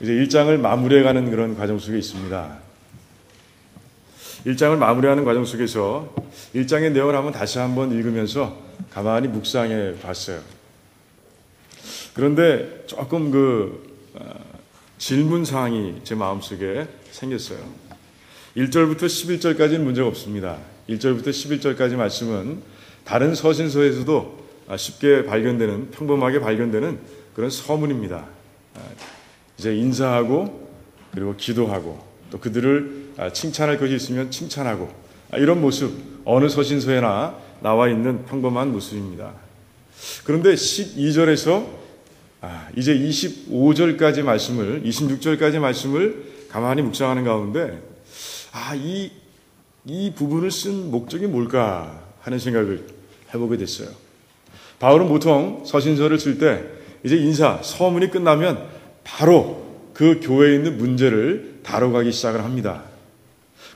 이제 1장을 마무리해가는 그런 과정 속에 있습니다. 1장을 마무리하는 과정 속에서 1장의 내용을 다시 한번 읽으면서 가만히 묵상해 봤어요. 그런데 조금 질문 사항이 제 마음속에 생겼어요. 1절부터 11절까지는 문제가 없습니다. 1절부터 11절까지 말씀은 다른 서신서에서도 쉽게 발견되는, 평범하게 발견되는 그런 서문입니다. 이제 인사하고 그리고 기도하고 또 그들을 칭찬할 것이 있으면 칭찬하고 이런 모습 어느 서신서에나 나와 있는 평범한 모습입니다. 그런데 12절에서 이제 25절까지 말씀을 26절까지 말씀을 가만히 묵상하는 가운데 이 부분을 쓴 목적이 뭘까 하는 생각을 해보게 됐어요. 바울은 보통 서신서를 쓸 때 이제 인사, 서문이 끝나면 바로 그 교회에 있는 문제를 다뤄가기 시작을 합니다.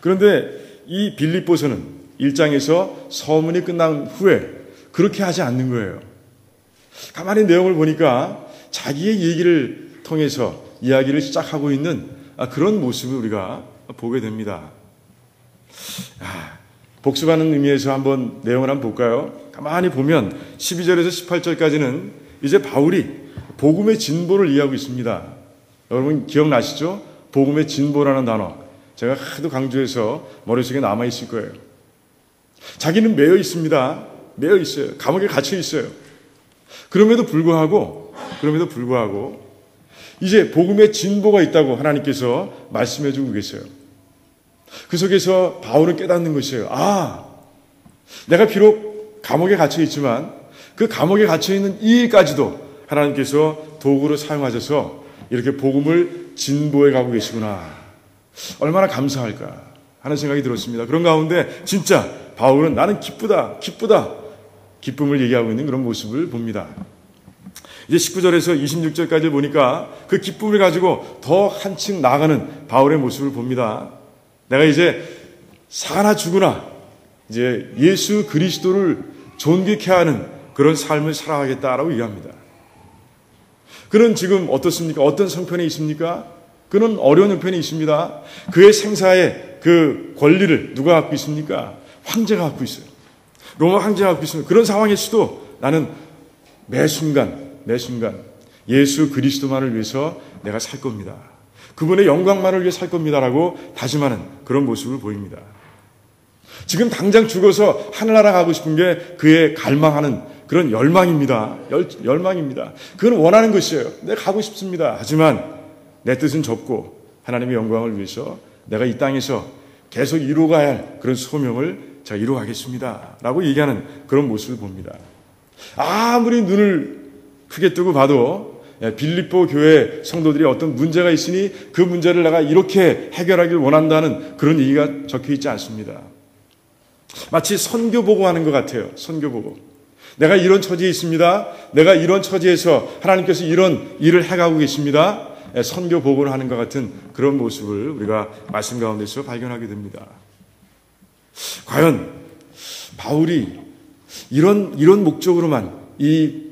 그런데 이 빌립보서는 1장에서 서문이 끝난 후에 그렇게 하지 않는 거예요. 가만히 내용을 보니까 자기의 얘기를 통해서 이야기를 시작하고 있는 그런 모습을 우리가 보게 됩니다. 복습하는 의미에서 한번 내용을 한번 볼까요? 가만히 보면 12절에서 18절까지는 이제 바울이 복음의 진보를 이해하고 있습니다. 여러분 기억나시죠? 복음의 진보라는 단어. 제가 하도 강조해서 머릿속에 남아있을 거예요. 자기는 매여 있습니다. 매여 있어요. 감옥에 갇혀 있어요. 그럼에도 불구하고 이제 복음의 진보가 있다고 하나님께서 말씀해 주고 계세요. 그 속에서 바울은 깨닫는 것이에요. 내가 비록 감옥에 갇혀 있지만 그 감옥에 갇혀 있는 이 일까지도 하나님께서 도구로 사용하셔서 이렇게 복음을 진보해 가고 계시구나. 얼마나 감사할까 하는 생각이 들었습니다. 그런 가운데 진짜 바울은 나는 기쁘다. 기쁨을 얘기하고 있는 그런 모습을 봅니다. 이제 19절에서 26절까지 보니까 그 기쁨을 가지고 더 한층 나아가는 바울의 모습을 봅니다. 내가 이제 사나 죽으나 이제 예수 그리스도를 존귀케 하는 그런 삶을 살아가겠다라고 얘기합니다. 그는 지금 어떻습니까? 어떤 성편에 있습니까? 그는 어려운 형편에 있습니다. 그의 생사의 그 권리를 누가 갖고 있습니까? 황제가 갖고 있어요. 로마 황제가 갖고 있습니다. 그런 상황에서도 나는 매 순간 예수 그리스도만을 위해서 내가 살 겁니다. 그분의 영광만을 위해 살 겁니다라고 다짐하는 그런 모습을 보입니다. 지금 당장 죽어서 하늘나라 가고 싶은 게 그의 갈망하는 그런 열망입니다. 열망입니다. 그건 원하는 것이에요. 내가 가고 싶습니다. 하지만 내 뜻은 접고 하나님의 영광을 위해서 내가 이 땅에서 계속 이루어가야 할 그런 소명을 제가 이루어가겠습니다. 라고 얘기하는 그런 모습을 봅니다. 아무리 눈을 크게 뜨고 봐도 빌립보 교회 성도들이 어떤 문제가 있으니 그 문제를 내가 이렇게 해결하길 원한다는 그런 얘기가 적혀 있지 않습니다. 마치 선교보고 하는 것 같아요. 선교보고. 내가 이런 처지에 있습니다. 내가 이런 처지에서 하나님께서 이런 일을 해가고 계십니다. 선교보고를 하는 것 같은 그런 모습을 우리가 말씀 가운데서 발견하게 됩니다. 과연 바울이 이런 목적으로만 이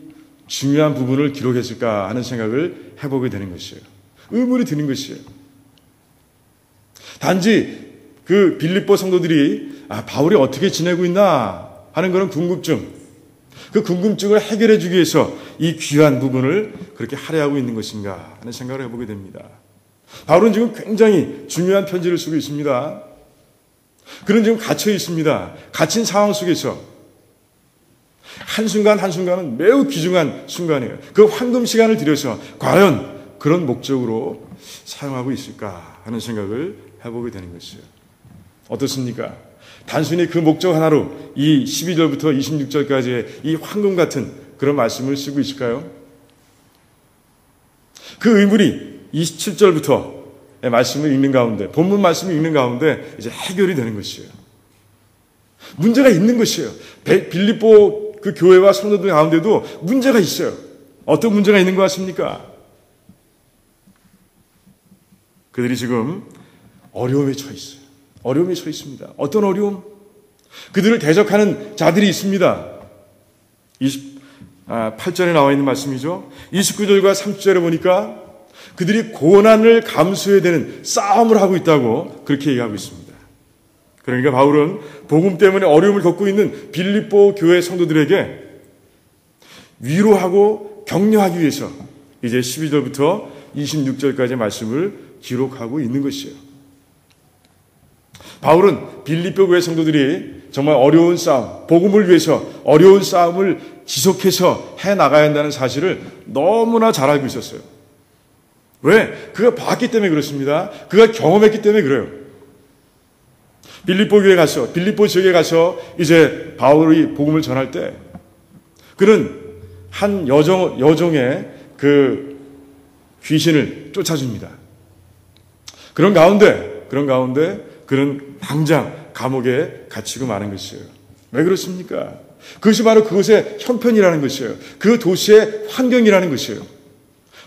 중요한 부분을 기록했을까 하는 생각을 해보게 되는 것이에요. 의문이 드는 것이에요. 단지 그 빌립보 성도들이 바울이 어떻게 지내고 있나 하는 그런 궁금증, 그 궁금증을 해결해 주기 위해서 이 귀한 부분을 그렇게 할애하고 있는 것인가 하는 생각을 해보게 됩니다. 바울은 지금 굉장히 중요한 편지를 쓰고 있습니다. 그는 지금 갇혀 있습니다. 갇힌 상황 속에서 한순간 한순간은 매우 귀중한 순간이에요. 그 황금 시간을 들여서 과연 그런 목적으로 사용하고 있을까 하는 생각을 해보게 되는 것이에요. 어떻습니까? 단순히 그 목적 하나로 이 12절부터 26절까지의 이 황금 같은 그런 말씀을 쓰고 있을까요? 그 의문이 27절부터 말씀을 읽는 가운데, 본문 말씀을 읽는 가운데 이제 해결이 되는 것이에요. 문제가 있는 것이에요. 빌립보 그 교회와 성도들 가운데도 문제가 있어요. 어떤 문제가 있는 것 같습니까? 그들이 지금 어려움에 처해 있어요. 어려움에 처해 있습니다. 어떤 어려움? 그들을 대적하는 자들이 있습니다. 28절에 나와 있는 말씀이죠. 29절과 30절에 보니까 그들이 고난을 감수해야 되는 싸움을 하고 있다고 그렇게 얘기하고 있습니다. 그러니까 바울은 복음 때문에 어려움을 겪고 있는 빌립보 교회 성도들에게 위로하고 격려하기 위해서 이제 12절부터 26절까지의 말씀을 기록하고 있는 것이에요. 바울은 빌립보 교회 성도들이 정말 어려운 싸움, 복음을 위해서 어려운 싸움을 지속해서 해나가야 한다는 사실을 너무나 잘 알고 있었어요. 왜? 그가 봤기 때문에 그렇습니다. 그가 경험했기 때문에 그래요. 빌립보 지역에 가서 이제 바울이 복음을 전할 때 그는 한 여종의 그 귀신을 쫓아줍니다. 그런 가운데 그는 당장 감옥에 갇히고 마는 것이에요. 왜 그렇습니까? 그것이 바로 그곳의 형편이라는 것이에요. 그 도시의 환경이라는 것이에요.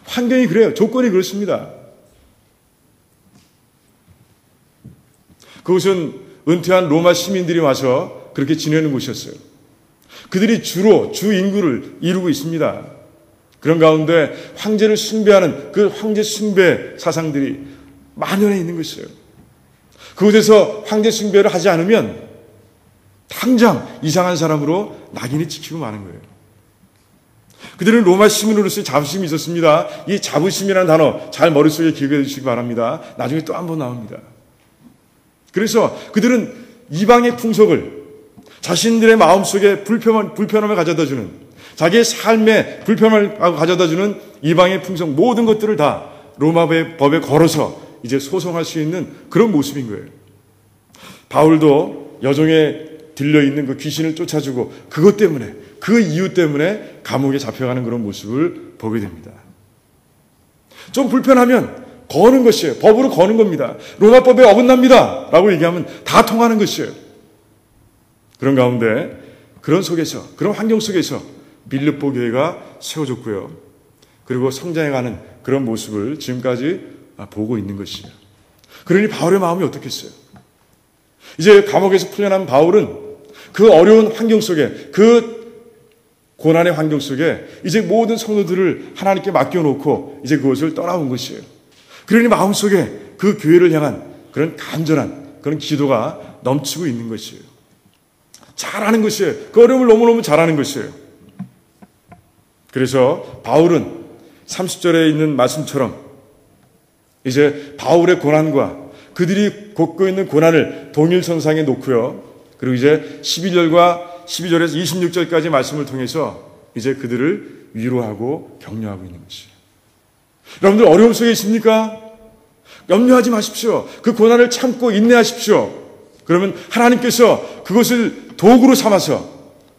환경이 그래요. 조건이 그렇습니다. 그것은 은퇴한 로마 시민들이 와서 그렇게 지내는 곳이었어요. 그들이 주로 주 인구를 이루고 있습니다. 그런 가운데 황제를 숭배하는 그 황제 숭배 사상들이 만연해 있는 것이에요. 그곳에서 황제 숭배를 하지 않으면 당장 이상한 사람으로 낙인이 찍히고 마는 거예요. 그들은 로마 시민으로서의 자부심이 있었습니다. 이 자부심이라는 단어 잘 머릿속에 기억해 주시기 바랍니다. 나중에 또 한 번 나옵니다. 그래서 그들은 이방의 풍속을 자신들의 마음속에 불편함을 가져다주는 자기의 삶에 불편함을 가져다주는 이방의 풍속 모든 것들을 다 로마의 법에 걸어서 이제 소송할 수 있는 그런 모습인 거예요. 바울도 여종에 들려있는 그 귀신을 쫓아주고 그것 때문에 그 이유 때문에 감옥에 잡혀가는 그런 모습을 보게 됩니다. 좀 불편하면 거는 것이에요. 법으로 거는 겁니다. 로마법에 어긋납니다 라고 얘기하면 다 통하는 것이에요. 그런 가운데 그런 환경 속에서 빌립보 교회가 세워졌고요. 그리고 성장해가는 그런 모습을 지금까지 보고 있는 것이에요. 그러니 바울의 마음이 어떻겠어요? 이제 감옥에서 풀려난 바울은 그 어려운 환경 속에 그 고난의 환경 속에 이제 모든 성도들을 하나님께 맡겨놓고 이제 그것을 떠나온 것이에요. 그러니 마음속에 그 교회를 향한 그런 간절한 그런 기도가 넘치고 있는 것이에요. 잘하는 것이에요. 그 어려움을 너무너무 잘하는 것이에요. 그래서 바울은 30절에 있는 말씀처럼 이제 바울의 고난과 그들이 겪고 있는 고난을 동일선상에 놓고요. 그리고 이제 12절에서 26절까지 말씀을 통해서 이제 그들을 위로하고 격려하고 있는 것이에요. 여러분들 어려움 속에 있습니까? 염려하지 마십시오. 그 고난을 참고 인내하십시오. 그러면 하나님께서 그것을 도구로 삼아서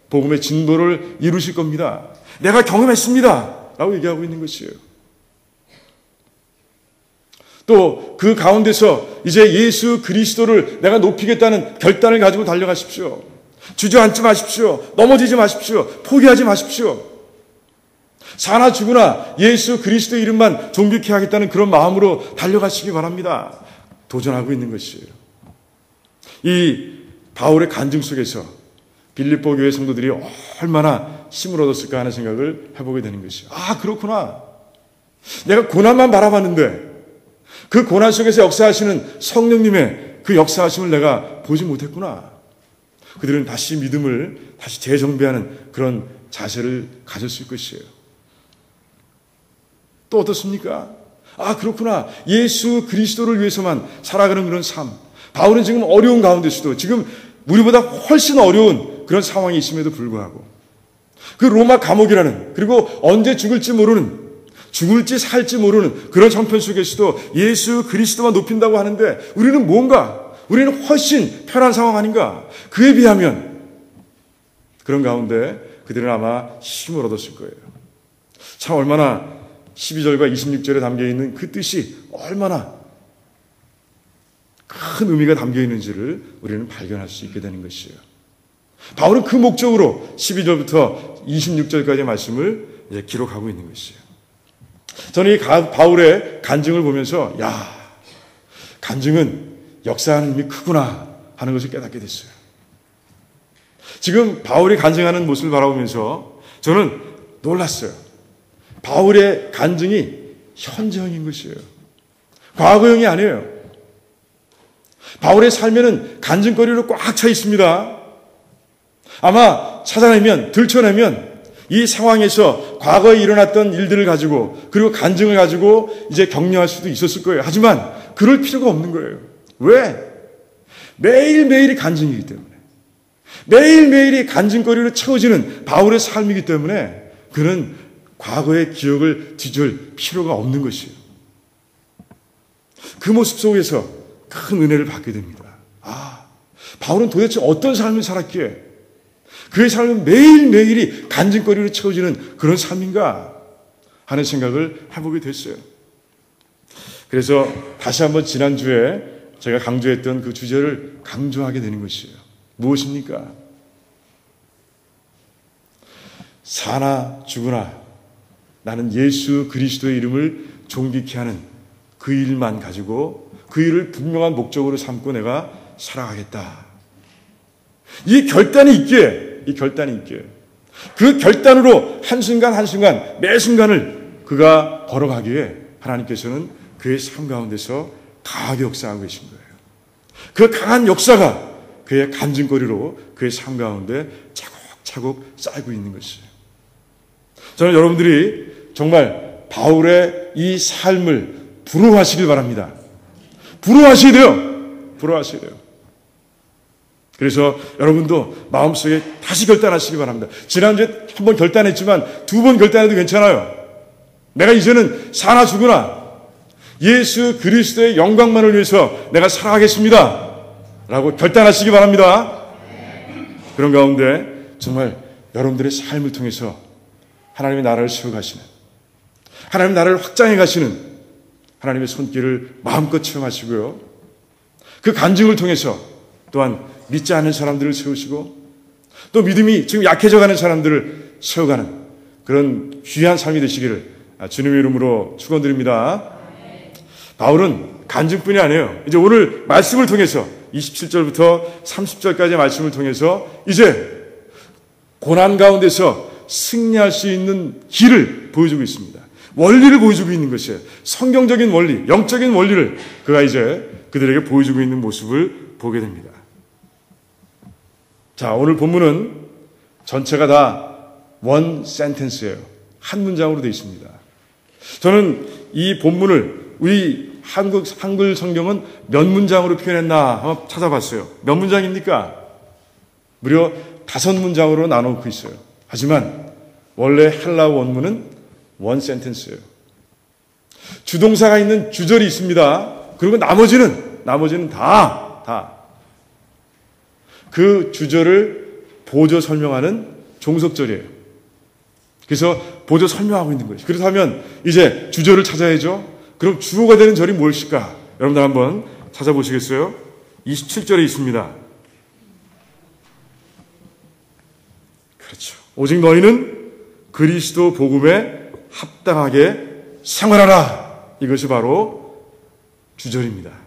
복음의 진보를 이루실 겁니다. 내가 경험했습니다 라고 얘기하고 있는 것이에요. 또 그 가운데서 이제 예수 그리스도를 내가 높이겠다는 결단을 가지고 달려가십시오. 주저앉지 마십시오. 넘어지지 마십시오. 포기하지 마십시오. 사나 죽으나 예수 그리스도 이름만 존귀케 하겠다는 그런 마음으로 달려가시기 바랍니다. 도전하고 있는 것이에요. 이 바울의 간증 속에서 빌립보 교회 성도들이 얼마나 힘을 얻었을까 하는 생각을 해보게 되는 것이에요. 아, 그렇구나. 내가 고난만 바라봤는데 그 고난 속에서 역사하시는 성령님의 그 역사하심을 내가 보지 못했구나. 그들은 다시 믿음을 다시 재정비하는 그런 자세를 가졌을 것이에요. 또 어떻습니까? 아, 그렇구나. 예수 그리스도를 위해서만 살아가는 그런 삶. 바울은 지금 어려운 가운데서도 지금 우리보다 훨씬 어려운 그런 상황이 있음에도 불구하고 그 로마 감옥이라는 그리고 언제 죽을지 모르는 죽을지 살지 모르는 그런 형편 속에서도 예수 그리스도만 높인다고 하는데 우리는 훨씬 편한 상황 아닌가? 그에 비하면 그런 가운데 그들은 아마 힘을 얻었을 거예요. 참 얼마나 12절과 26절에 담겨있는 그 뜻이 얼마나 큰 의미가 담겨있는지를 우리는 발견할 수 있게 되는 것이에요. 바울은 그 목적으로 12절부터 26절까지의 말씀을 이제 기록하고 있는 것이에요. 저는 이 바울의 간증을 보면서 간증은 역사하는 힘이 크구나 하는 것을 깨닫게 됐어요. 지금 바울이 간증하는 모습을 바라보면서 저는 놀랐어요. 바울의 간증이 현재형인 것이에요. 과거형이 아니에요. 바울의 삶에는 간증거리로 꽉 차 있습니다. 아마 찾아내면, 들춰내면 이 상황에서 과거에 일어났던 일들을 가지고 그리고 간증을 가지고 이제 격려할 수도 있었을 거예요. 하지만 그럴 필요가 없는 거예요. 왜? 매일매일이 간증이기 때문에. 매일매일이 간증거리로 채워지는 바울의 삶이기 때문에 그는 과거의 기억을 뒤질 필요가 없는 것이에요. 그 모습 속에서 큰 은혜를 받게 됩니다. 아, 바울은 도대체 어떤 삶을 살았기에 그의 삶은 매일매일이 간증거리로 채워지는 그런 삶인가 하는 생각을 해보게 됐어요. 그래서 다시 한번 지난주에 제가 강조했던 그 주제를 강조하게 되는 것이에요. 무엇입니까? 사나 죽으나 나는 예수 그리스도의 이름을 존귀케 하는 그 일만 가지고 그 일을 분명한 목적으로 삼고 내가 살아가겠다. 이 결단이 있기에 그 결단으로 한순간 한순간 매 순간을 그가 걸어가기에 하나님께서는 그의 삶 가운데서 강하게 역사하고 계신 거예요. 그 강한 역사가 그의 간증거리로 그의 삶 가운데 차곡차곡 쌓이고 있는 것이에요. 저는 여러분들이 정말 바울의 이 삶을 부러워하시길 바랍니다. 부러워하셔야 돼요. 그래서 여러분도 마음속에 다시 결단하시기 바랍니다. 지난주에 한 번 결단했지만 두 번 결단해도 괜찮아요. 내가 이제는 사나 죽으나 예수 그리스도의 영광만을 위해서 내가 살아가겠습니다. 라고 결단하시기 바랍니다. 그런 가운데 정말 여러분들의 삶을 통해서 하나님의 나라를 세워가시는, 하나님의 나라를 확장해 가시는 하나님의 손길을 마음껏 체험하시고요. 그 간증을 통해서 또한 믿지 않는 사람들을 세우시고 또 믿음이 지금 약해져가는 사람들을 세워가는 그런 귀한 삶이 되시기를 주님의 이름으로 축원드립니다. 바울은 간증뿐이 아니에요. 이제 오늘 말씀을 통해서 27절부터 30절까지의 말씀을 통해서 이제 고난 가운데서 승리할 수 있는 길을 보여주고 있습니다. 원리를 보여주고 있는 것이에요. 성경적인 원리, 영적인 원리를 그가 이제 그들에게 보여주고 있는 모습을 보게 됩니다. 자, 오늘 본문은 전체가 다 원 센텐스예요. 한 문장으로 되어 있습니다. 저는 이 본문을 우리 한글 성경은 몇 문장으로 표현했나 한번 찾아봤어요. 몇 문장입니까? 무려 5문장으로 나눠놓고 있어요. 하지만 원래 헬라어 원문은 원 센텐스예요. 주동사가 있는 주절이 있습니다. 그리고 나머지는 다 그 주절을 보조 설명하는 종속절이에요. 그래서 보조 설명하고 있는 거죠. 그렇다면 이제 주절을 찾아야죠. 그럼 주어가 되는 절이 무엇일까? 여러분들 한번 찾아보시겠어요? 27절에 있습니다. 그렇죠. 오직 너희는 그리스도 복음에 합당하게 생활하라. 이것이 바로 주절입니다.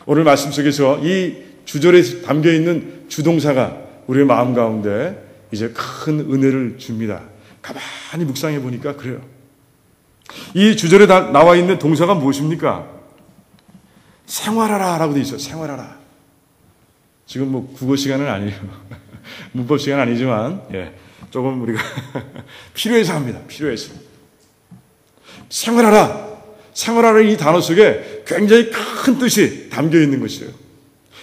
오늘 말씀 속에서 이 주절에 담겨있는 주동사가 우리의 마음 가운데 이제 큰 은혜를 줍니다. 가만히 묵상해 보니까 그래요. 이 주절에 나와 있는 동사가 무엇입니까? 생활하라 라고 되어 있어요. 생활하라. 지금 뭐 국어 시간은 아니에요. 문법 시간 아니지만 조금 우리가 필요해서 합니다. 필요해서. 생활하라는 이 단어 속에 굉장히 큰 뜻이 담겨 있는 것이에요.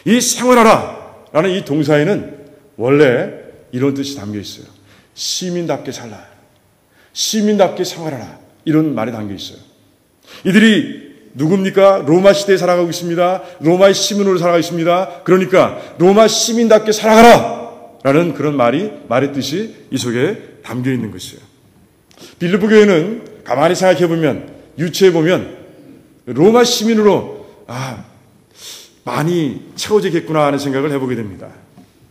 이 생활하라라는 이 동사에는 원래 이런 뜻이 담겨 있어요. 시민답게 살라. 시민답게 생활하라. 이런 말이 담겨 있어요. 이들이 누굽니까? 로마 시대에 살아가고 있습니다. 로마의 시민으로 살아가고 있습니다. 그러니까 로마 시민답게 살아가라! 라는 그런 말의 뜻이 이 속에 담겨 있는 것이에요. 빌립보 교회는 가만히 생각해보면, 유추해보면 로마 시민으로 많이 채워지겠구나 하는 생각을 해보게 됩니다.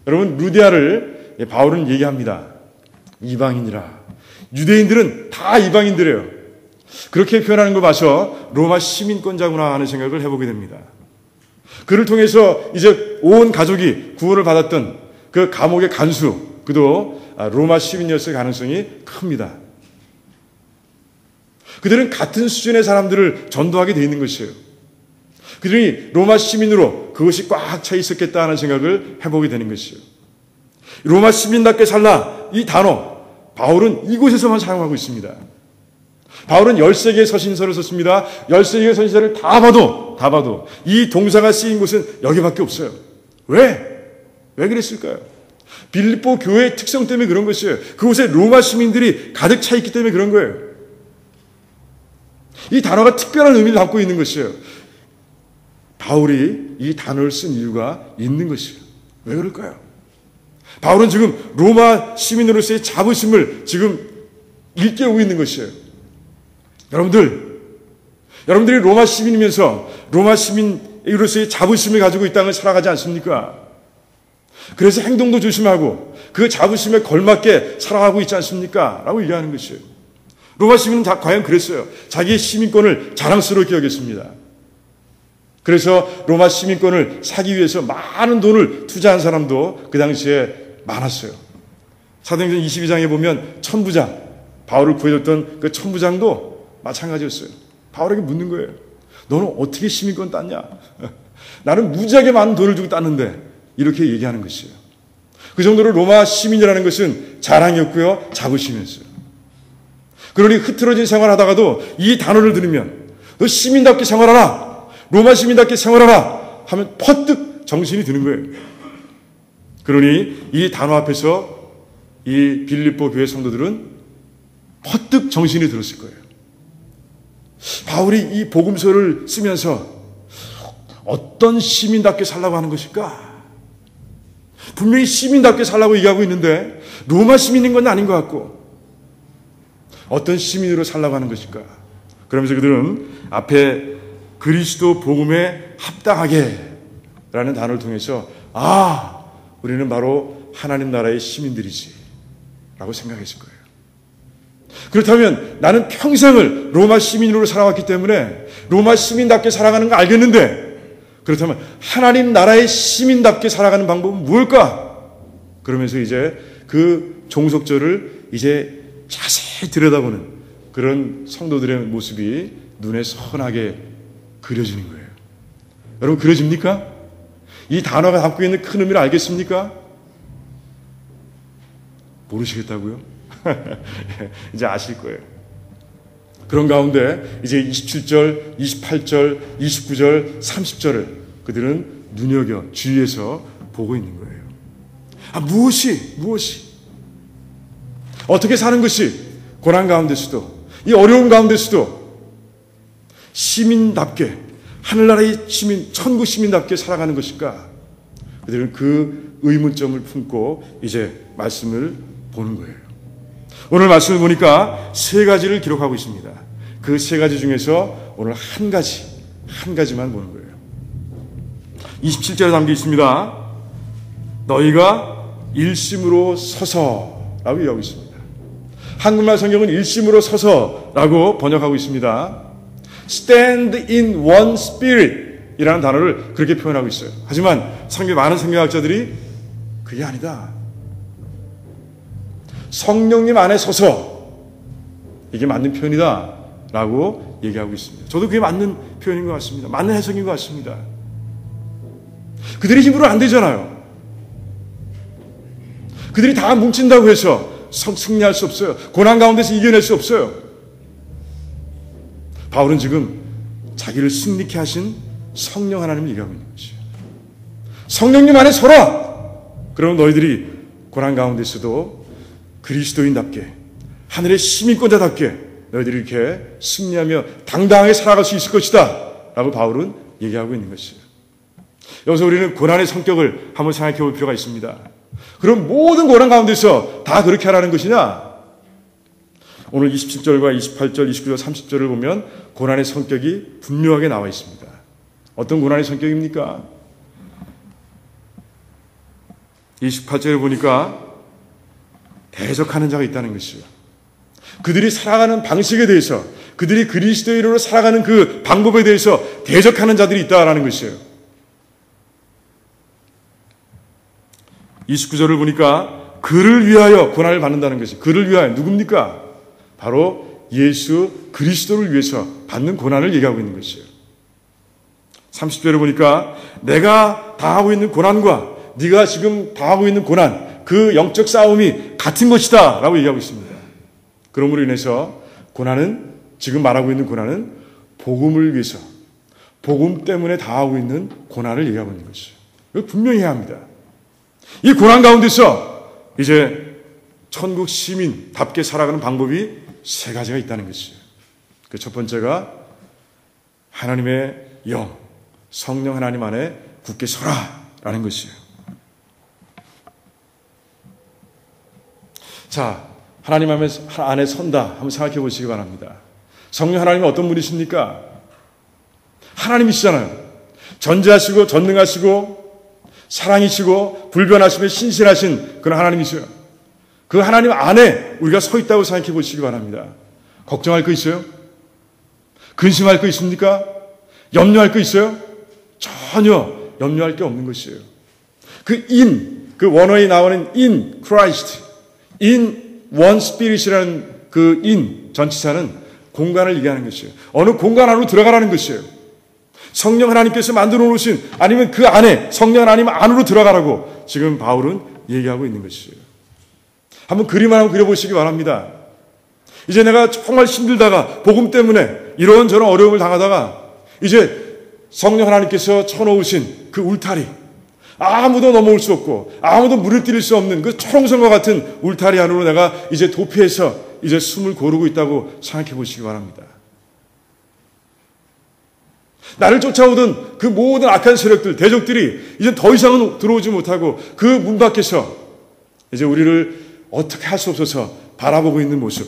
여러분, 루디아를 바울은 얘기합니다. 이방인이라. 유대인들은 다 이방인들이에요. 그렇게 표현하는 걸 봐서 로마 시민권자구나 하는 생각을 해보게 됩니다. 그를 통해서 이제 온 가족이 구원을 받았던 그 감옥의 간수, 그도 로마 시민이었을 가능성이 큽니다. 그들은 같은 수준의 사람들을 전도하게 되어 있는 것이에요. 그들이 로마 시민으로 그것이 꽉 차 있었겠다 하는 생각을 해보게 되는 것이에요. 로마 시민답게 살라, 이 단어 바울은 이곳에서만 사용하고 있습니다. 바울은 13개의 서신서를 썼습니다. 13개의 서신서를 다 봐도 이 동사가 쓰인 곳은 여기밖에 없어요. 왜 그랬을까요? 빌립보 교회의 특성 때문에 그런 것이에요. 그곳에 로마 시민들이 가득 차 있기 때문에 그런 거예요. 이 단어가 특별한 의미를 담고 있는 것이에요. 바울이 이 단어를 쓴 이유가 있는 것이에요. 왜 그럴까요? 바울은 지금 로마 시민으로서의 자부심을 지금 일깨우고 있는 것이에요. 여러분들이 로마 시민이면서 로마 시민으로서의 자부심을 가지고 이 땅을 살아가지 않습니까? 그래서 행동도 조심하고 그 자부심에 걸맞게 살아가고 있지 않습니까? 라고 얘기하는 것이에요. 로마 시민은 과연 그랬어요. 자기의 시민권을 자랑스럽게 여겼습니다. 그래서 로마 시민권을 사기 위해서 많은 돈을 투자한 사람도 그 당시에 많았어요. 사도행전 22장에 보면 천부장, 바울을 구해줬던 그 천부장도 마찬가지였어요. 바울에게 묻는 거예요. 너는 어떻게 시민권 땄냐? 나는 무지하게 많은 돈을 주고 땄는데 이렇게 얘기하는 것이에요. 그 정도로 로마 시민이라는 것은 자랑이었고요, 자부심이었어요. 그러니 흐트러진 생활하다가도 이 단어를 들으면 너 시민답게 생활하라, 로마 시민답게 생활하라 하면 퍼뜩 정신이 드는 거예요. 그러니 이 단어 앞에서 이 빌립보 교회 성도들은 퍼뜩 정신이 들었을 거예요. 바울이 이 복음서를 쓰면서 어떤 시민답게 살라고 하는 것일까? 분명히 시민답게 살라고 얘기하고 있는데 로마 시민인 건 아닌 것 같고 어떤 시민으로 살라고 하는 것일까? 그러면서 그들은 앞에 그리스도 복음에 합당하게 라는 단어를 통해서 우리는 바로 하나님 나라의 시민들이지 라고 생각했을 거예요. 그렇다면 나는 평생을 로마 시민으로 살아왔기 때문에 로마 시민답게 살아가는 거 알겠는데 그렇다면 하나님 나라의 시민답게 살아가는 방법은 무엇일까? 그러면서 이제 그 종속절을 이제 자세히 들여다보는 그런 성도들의 모습이 눈에 선하게 그려지는 거예요. 여러분 그려집니까? 이 단어가 담고 있는 큰 의미를 알겠습니까? 모르시겠다고요? 이제 아실 거예요. 그런 가운데 이제 27절, 28절, 29절, 30절을 그들은 눈여겨 주위에서 보고 있는 거예요. 무엇이 어떻게 사는 것이 고난 가운데서도 이 어려움 가운데서도 시민답게 하늘나라의 시민, 천국 시민답게 살아가는 것일까? 그들은 그 의문점을 품고 이제 말씀을 보는 거예요. 오늘 말씀을 보니까 세 가지를 기록하고 있습니다. 그 세 가지 중에서 오늘 한 가지만 보는 거예요. 27절에 담겨 있습니다. 너희가 일심으로 서서라고 얘기하고 있습니다. 한국말 성경은 일심으로 서서라고 번역하고 있습니다. Stand in one spirit 이라는 단어를 그렇게 표현하고 있어요. 하지만 많은 성경학자들이 그게 아니다. 성령님 안에 서서 이게 맞는 표현이다 라고 얘기하고 있습니다. 저도 그게 맞는 표현인 것 같습니다. 맞는 해석인 것 같습니다. 그들의 힘으로 안 되잖아요. 그들이 다 뭉친다고 해서 승리할 수 없어요. 고난 가운데서 이겨낼 수 없어요. 바울은 지금 자기를 승리케 하신 성령 하나님을 얘기하고 있는 것이에요. 성령님 안에 서라! 그러면 너희들이 고난 가운데서도 그리스도인답게 하늘의 시민권자답게 너희들이 이렇게 승리하며 당당하게 살아갈 수 있을 것이다 라고 바울은 얘기하고 있는 것이에요. 여기서 우리는 고난의 성격을 한번 생각해 볼 필요가 있습니다. 그럼 모든 고난 가운데서 다 그렇게 하라는 것이냐? 오늘 27절과 28절, 29절, 30절을 보면 고난의 성격이 분명하게 나와 있습니다. 어떤 고난의 성격입니까? 28절에 보니까 대적하는 자가 있다는 것이요. 그들이 살아가는 방식에 대해서, 그들이 그리스도인으로 살아가는 그 방법에 대해서 대적하는 자들이 있다는 것이에요. 29절을 보니까 그를 위하여 고난을 받는다는 것이, 그를 위하여 누굽니까? 바로 예수 그리스도를 위해서 받는 고난을 얘기하고 있는 것이에요. 30절에 보니까 내가 당하고 있는 고난과 네가 지금 당하고 있는 고난, 그 영적 싸움이 같은 것이다 라고 얘기하고 있습니다. 그러므로 인해서 고난은, 지금 말하고 있는 고난은 복음을 위해서, 복음 때문에 당하고 있는 고난을 얘기하고 있는 것이에요. 이거 분명히 해야 합니다. 이 고난 가운데서 이제 천국 시민답게 살아가는 방법이 세 가지가 있다는 것이에요. 그 첫 번째가 하나님의 영, 성령 하나님 안에 굳게 서라라는 것이에요. 자, 하나님 안에 선다 한번 생각해 보시기 바랍니다. 성령 하나님은 어떤 분이십니까? 하나님이시잖아요. 전지하시고 전능하시고 사랑이시고 불변하시며 신실하신 그런 하나님이세요. 그 하나님 안에 우리가 서 있다고 생각해 보시기 바랍니다. 걱정할 거 있어요? 근심할 거 있습니까? 염려할 거 있어요? 전혀 염려할 게 없는 것이에요. 그 원어에 나오는 in Christ, in one spirit이라는 그 in 전치사는 공간을 얘기하는 것이에요. 어느 공간 안으로 들어가라는 것이에요. 성령 하나님께서 만들어 놓으신, 아니면 그 안에 성령 하나님 안으로 들어가라고 지금 바울은 얘기하고 있는 것이에요. 한번 그림 한번 그려보시기 바랍니다. 이제 내가 정말 힘들다가 복음 때문에 이런저런 어려움을 당하다가 이제 성령 하나님께서 쳐놓으신 그 울타리, 아무도 넘어올 수 없고 아무도 물을 뛸 수 없는 그 초롱성과 같은 울타리 안으로 내가 이제 도피해서 이제 숨을 고르고 있다고 생각해 보시기 바랍니다. 나를 쫓아오던 그 모든 악한 세력들, 대적들이 이제 더 이상은 들어오지 못하고 그 문 밖에서 이제 우리를 어떻게 할 수 없어서 바라보고 있는 모습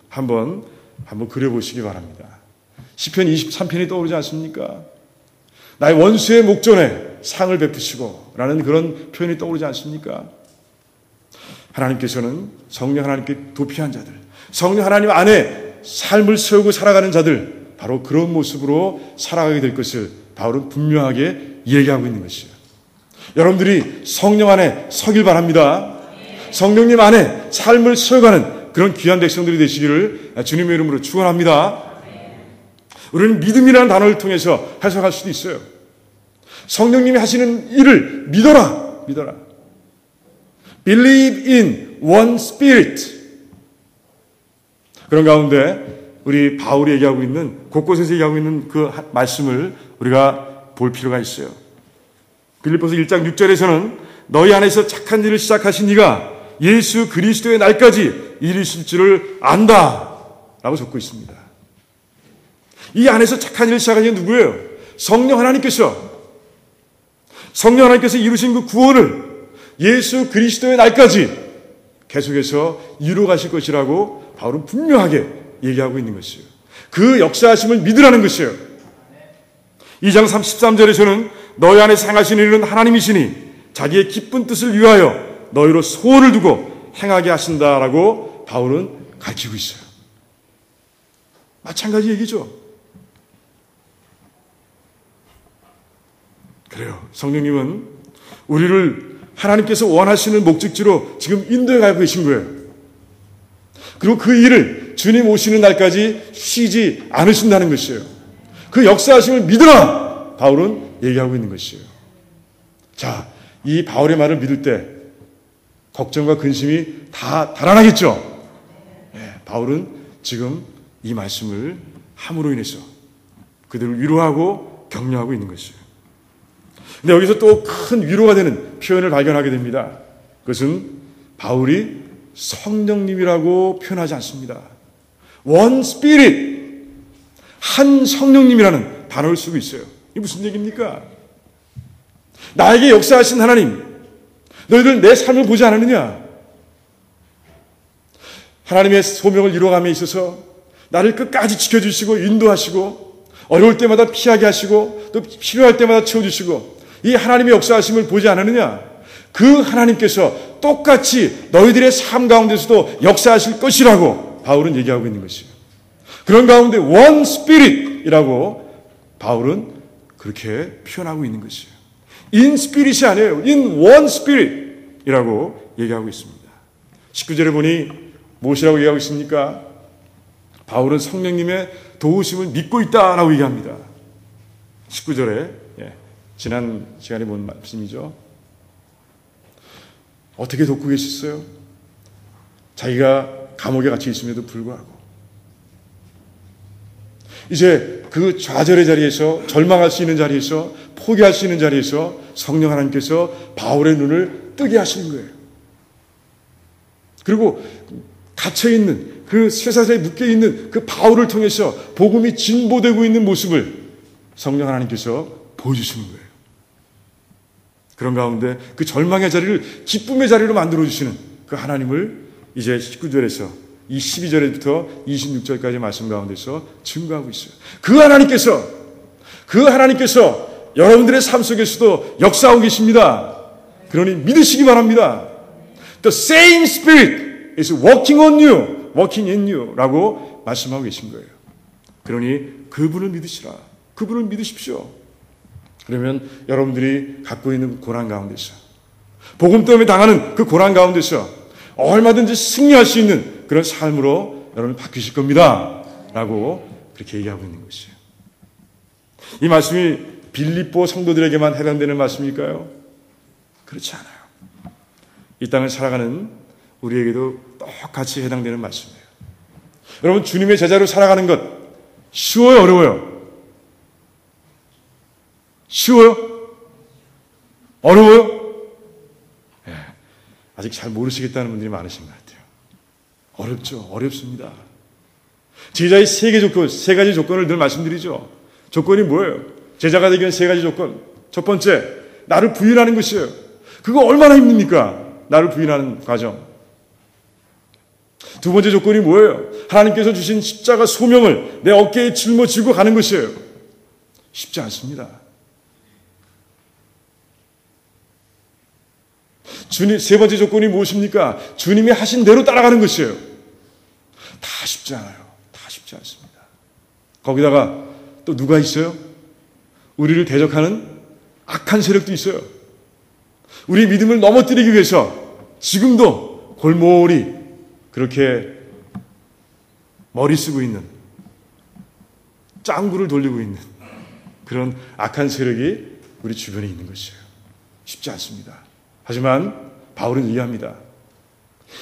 한번 그려보시기 바랍니다. 시편 23편이 떠오르지 않습니까? 나의 원수의 목전에 상을 베푸시고 라는 그런 표현이 떠오르지 않습니까? 하나님께서는 성령 하나님께 도피한 자들, 성령 하나님 안에 삶을 세우고 살아가는 자들, 바로 그런 모습으로 살아가게 될 것을 바울은 분명하게 얘기하고 있는 것이에요. 여러분들이 성령 안에 서길 바랍니다. 성령님 안에 삶을 세워가는 그런 귀한 백성들이 되시기를 주님의 이름으로 축원합니다. 우리는 믿음이라는 단어를 통해서 해석할 수도 있어요. 성령님이 하시는 일을 믿어라. Believe in one spirit. 그런 가운데 우리 바울이 얘기하고 있는, 곳곳에서 얘기하고 있는 그 말씀을 우리가 볼 필요가 있어요. 빌립보서 1장 6절에서는 너희 안에서 착한 일을 시작하신 이가 예수 그리스도의 날까지 이르실 줄을 안다 라고 적고 있습니다. 이 안에서 착한 일을 시작하신 게 누구예요? 성령 하나님께서 이루신 그 구원을 예수 그리스도의 날까지 계속해서 이루어가실 것이라고 바울은 분명하게 얘기하고 있는 것이에요. 그 역사하심을 믿으라는 것이에요. 2장 33절에서는 너희 안에 행하시는 일은 하나님이시니 자기의 기쁜 뜻을 위하여 너희로 소원을 두고 행하게 하신다라고 바울은 가르치고 있어요. 마찬가지 얘기죠. 그래요. 성령님은 우리를 하나님께서 원하시는 목적지로 지금 인도해 가고 계신 거예요. 그리고 그 일을 주님 오시는 날까지 쉬지 않으신다는 것이에요. 그 역사하심을 믿으라! 바울은 얘기하고 있는 것이에요. 자, 이 바울의 말을 믿을 때 걱정과 근심이 다 달아나겠죠? 네, 바울은 지금 이 말씀을 함으로 인해서 그들을 위로하고 격려하고 있는 것이에요. 근데 여기서 또 큰 위로가 되는 표현을 발견하게 됩니다. 그것은 바울이 성령님이라고 표현하지 않습니다. One Spirit, 한 성령님이라는 단어를 쓰고 있어요. 이게 무슨 얘기입니까? 나에게 역사하신 하나님, 너희들 내 삶을 보지 않았느냐? 하나님의 소명을 이루어감에 있어서 나를 끝까지 지켜주시고 인도하시고 어려울 때마다 피하게 하시고 또 필요할 때마다 채워주시고 이 하나님의 역사하심을 보지 않았느냐? 그 하나님께서 똑같이 너희들의 삶 가운데서도 역사하실 것이라고 바울은 얘기하고 있는 것이에요. 그런 가운데 One Spirit이라고 바울은 그렇게 표현하고 있는 것이에요. In Spirit이 아니에요. In One Spirit이라고 얘기하고 있습니다. 19절에 보니 무엇이라고 얘기하고 있습니까? 바울은 성령님의 도우심을 믿고 있다라고 얘기합니다. 19절에 지난 시간에 본 말씀이죠. 어떻게 돕고 계셨어요? 자기가 감옥에 갇혀 있음에도 불구하고 이제 그 좌절의 자리에서, 절망할 수 있는 자리에서, 포기할 수 있는 자리에서 성령 하나님께서 바울의 눈을 뜨게 하시는 거예요. 그리고 갇혀있는 그 쇠사슬에 묶여있는 그 바울을 통해서 복음이 진보되고 있는 모습을 성령 하나님께서 보여주시는 거예요. 그런 가운데 그 절망의 자리를 기쁨의 자리로 만들어주시는 그 하나님을 이제 19절에서 이 12절부터 26절까지 말씀 가운데서 증거하고 있어요. 그 하나님께서 여러분들의 삶 속에서도 역사하고 계십니다. 그러니 믿으시기 바랍니다. The same Spirit is working on you, working in you 라고 말씀하고 계신 거예요. 그러니 그분을 믿으시라. 그분을 믿으십시오. 그러면 여러분들이 갖고 있는 고난 가운데서, 복음 때문에 당하는 그 고난 가운데서 얼마든지 승리할 수 있는 그런 삶으로 여러분 바뀌실 겁니다. 라고 그렇게 얘기하고 있는 것이에요. 이 말씀이 빌립보 성도들에게만 해당되는 말씀일까요? 그렇지 않아요. 이 땅을 살아가는 우리에게도 똑같이 해당되는 말씀이에요. 여러분, 주님의 제자로 살아가는 것 쉬워요, 어려워요? 쉬워요? 어려워요? 아직 잘 모르시겠다는 분들이 많으신 것 같아요. 어렵죠. 어렵습니다. 제자의 세 가지 조건을 늘 말씀드리죠. 조건이 뭐예요? 제자가 되기 위한 세 가지 조건. 첫 번째, 나를 부인하는 것이에요. 그거 얼마나 힘듭니까? 나를 부인하는 과정. 두 번째 조건이 뭐예요? 하나님께서 주신 십자가 소명을 내 어깨에 짊어지고 가는 것이에요. 쉽지 않습니다. 세 번째 조건이 무엇입니까? 주님이 하신 대로 따라가는 것이에요. 다 쉽지 않아요. 다 쉽지 않습니다. 거기다가 또 누가 있어요? 우리를 대적하는 악한 세력도 있어요. 우리 믿음을 넘어뜨리기 위해서 지금도 골몰이 그렇게 머리 쓰고 있는, 짱구를 돌리고 있는 그런 악한 세력이 우리 주변에 있는 것이에요. 쉽지 않습니다. 하지만 바울은 이해합니다.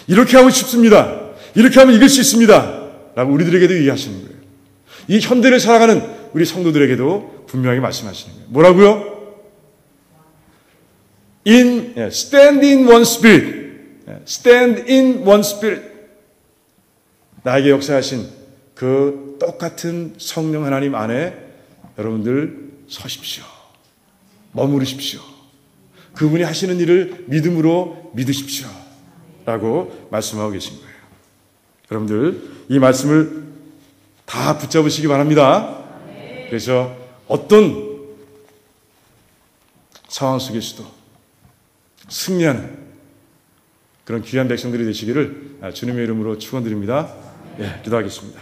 이렇게 하면 쉽습니다. 이렇게 하면 이길 수 있습니다. 라고 우리들에게도 이해하시는 거예요. 이 현대를 살아가는 우리 성도들에게도 분명히 말씀하시는 거예요. 뭐라고요? Stand in one spirit. Stand in one spirit. 나에게 역사하신 그 똑같은 성령 하나님 안에 여러분들 서십시오. 머무르십시오. 그분이 하시는 일을 믿음으로 믿으십시오. 라고 말씀하고 계신 거예요. 여러분들 이 말씀을 다 붙잡으시기 바랍니다. 그래서 어떤 상황 속에서도 승리하는 그런 귀한 백성들이 되시기를 주님의 이름으로 축원드립니다. 기도하겠습니다.